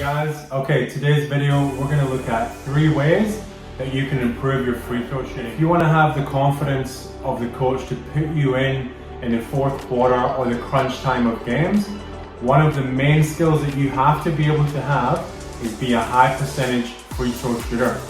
guys. Okay, today's video we're going to look at 3 ways that you can improve your free throw shooting. If you want to have the confidence of the coach to put you in the fourth quarter or the crunch time of games, one of the main skills that you have to be able to have is be a high percentage free throw shooter.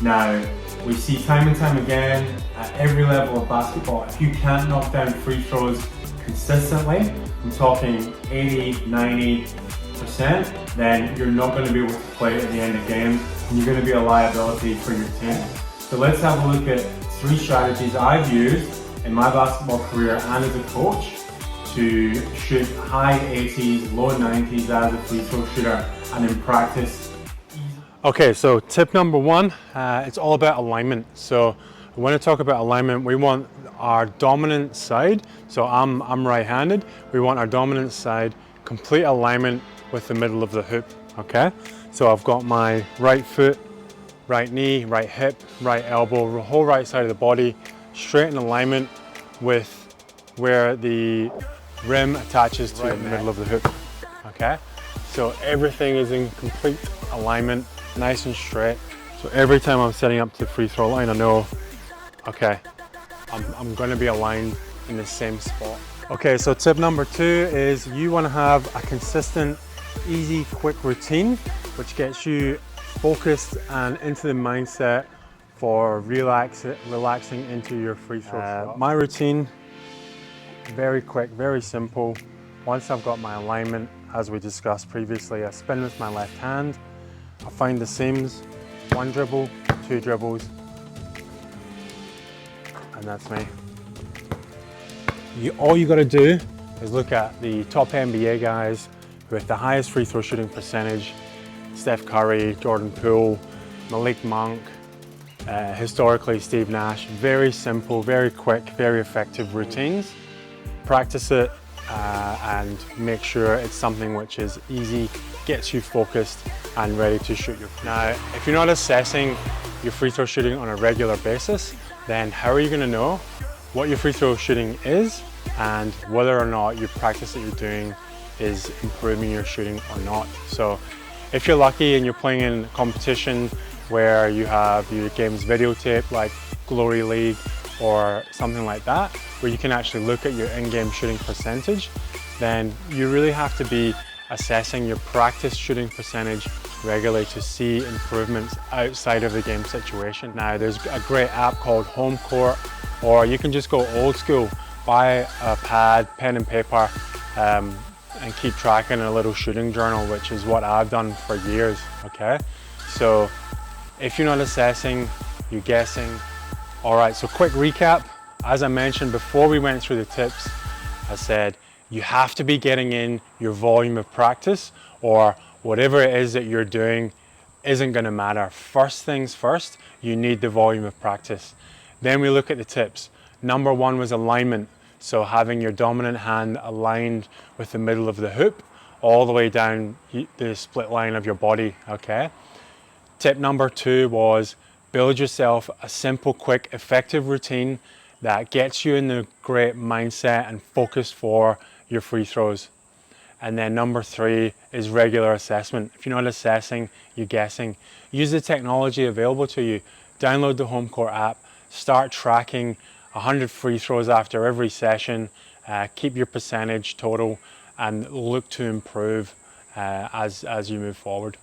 Now, we see time and time again at every level of basketball, if you can't knock down free throws consistently, I'm talking 80, 90%, then you're not going to be able to play at the end of games and you're going to be a liability for your team. So let's have a look at 3 strategies I've used in my basketball career and as a coach to shoot high 80s, low 90s as a free throw shooter and in practice. Okay, so tip number 1, it's all about alignment. So when I talk about alignment, we want our dominant side, so I'm right-handed, we want our dominant side complete alignment with the middle of the hoop, okay? So I've got my right foot, right knee, right hip, right elbow, the whole right side of the body, straight in alignment with where the rim attaches to the middle of the hoop, okay? So everything is in complete alignment, nice and straight. So every time I'm setting up to the free throw line, I know, okay, I'm going to be aligned in the same spot. Okay, so tip number 2 is you want to have a consistent, easy, quick routine, which gets you focused and into the mindset for relaxing into your free throw shot. My routine, very quick, very simple. Once I've got my alignment, as we discussed previously, I spin with my left hand, I find the seams, 1 dribble, 2 dribbles, and that's me. All you gotta do is look at the top NBA guys with the highest free throw shooting percentage, Steph Curry, Jordan Poole, Malik Monk, historically Steve Nash. Very simple, very quick, very effective routines. Practice it and make sure it's something which is easy, gets you focused and ready to shoot your free throw. Now, if you're not assessing your free throw shooting on a regular basis, then how are you going to know what your free throw shooting is and whether or not your practice that you're doing is improving your shooting or not? So if you're lucky and you're playing in a competition where you have your games videotaped like Glory League or something like that, where you can actually look at your in-game shooting percentage, then you really have to be assessing your practice shooting percentage regularly to see improvements outside of the game situation. Now, there's a great app called Home Court, or you can just go old school, buy a pad, pen and paper, and keep tracking a little shooting journal, which is what I've done for years, okay? So if you're not assessing, you're guessing. All right, so quick recap. As I mentioned before we went through the tips, I said you have to be getting in your volume of practice, or whatever it is that you're doing isn't gonna matter. First things first, you need the volume of practice. Then we look at the tips. Number 1 was alignment. So having your dominant hand aligned with the middle of the hoop, all the way down the split line of your body, okay? Tip number 2 was build yourself a simple, quick, effective routine that gets you in the great mindset and focus for your free throws. And then number 3 is regular assessment. If you're not assessing, you're guessing. Use the technology available to you. Download the Home Court app, start tracking 100 free throws after every session, keep your percentage total and look to improve as you move forward.